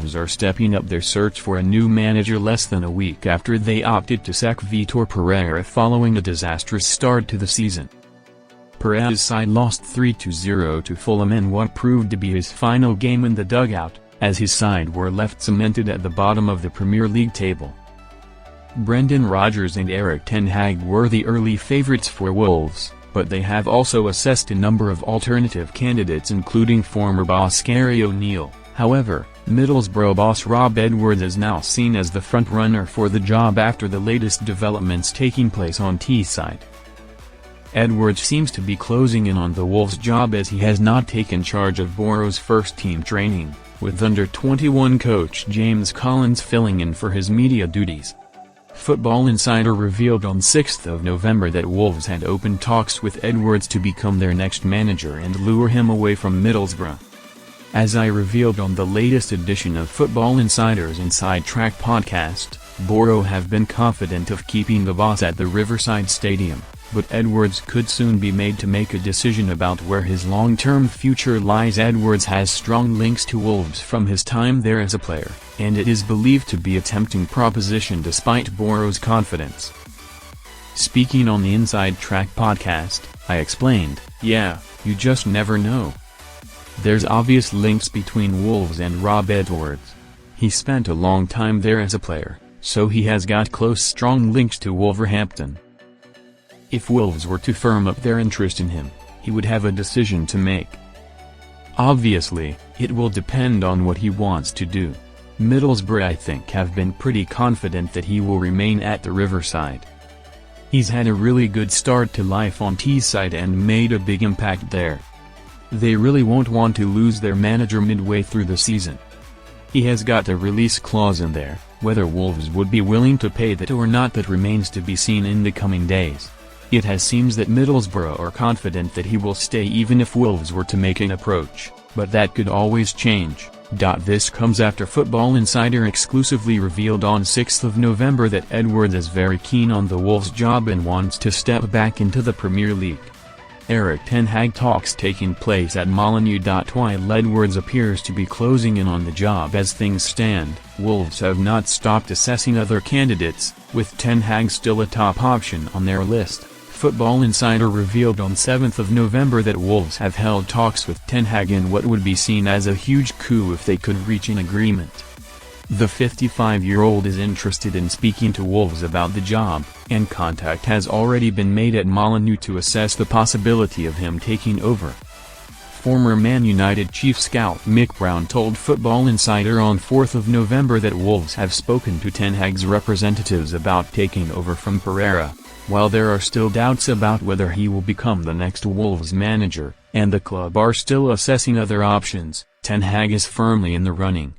Wolves are stepping up their search for a new manager less than a week after they opted to sack Vitor Pereira following a disastrous start to the season. Pereia's side lost 3-0 to Fulham in what proved to be his final game in the dugout, as his side were left cemented at the bottom of the Premier League table. Brendan Rodgers and Erik ten Hag were the early favourites for Wolves, but they have also assessed a number of alternative candidates including former boss Gary O'Neill. However, Middlesbrough boss Rob Edwards is now seen as the front-runner for the job after the latest developments taking place on Teesside. Edwards seems to be closing in on the Wolves job as he has not taken charge of Boro's first-team training, with under-21 coach James Collins filling in for his media duties. Football Insider revealed on 6 November that Wolves had opened talks with Edwards to become their next manager and lure him away from Middlesbrough. As I revealed on the latest edition of Football Insider's Inside Track podcast, Boro have been confident of keeping the boss at the Riverside Stadium, but Edwards could soon be made to make a decision about where his long-term future lies. Edwards has strong links to Wolves from his time there as a player, and it is believed to be a tempting proposition despite Boro's confidence. Speaking on the Inside Track podcast, I explained, "Yeah, you just never know. There's obvious links between Wolves and Rob Edwards. He spent a long time there as a player, so he has got close strong links to Wolverhampton. If Wolves were to firm up their interest in him, he would have a decision to make. Obviously, it will depend on what he wants to do. Middlesbrough I think have been pretty confident that he will remain at the Riverside. He's had a really good start to life on Teesside and made a big impact there. They really won't want to lose their manager midway through the season. He has got a release clause in there, whether Wolves would be willing to pay that or not that remains to be seen in the coming days. It has seems that Middlesbrough are confident that he will stay even if Wolves were to make an approach, but that could always change." This comes after Football Insider exclusively revealed on 6 November that Edwards is very keen on the Wolves job and wants to step back into the Premier League. Erik ten Hag talks taking place at Molineux. While Edwards appears to be closing in on the job as things stand, Wolves have not stopped assessing other candidates, with ten Hag still a top option on their list. Football Insider revealed on 7 November that Wolves have held talks with ten Hag in what would be seen as a huge coup if they could reach an agreement. The 55-year-old is interested in speaking to Wolves about the job, and contact has already been made at Molineux to assess the possibility of him taking over. Former Man United chief scout Mick Brown told Football Insider on 4 November that Wolves have spoken to ten Hag's representatives about taking over from Pereira. While there are still doubts about whether he will become the next Wolves manager, and the club are still assessing other options, ten Hag is firmly in the running.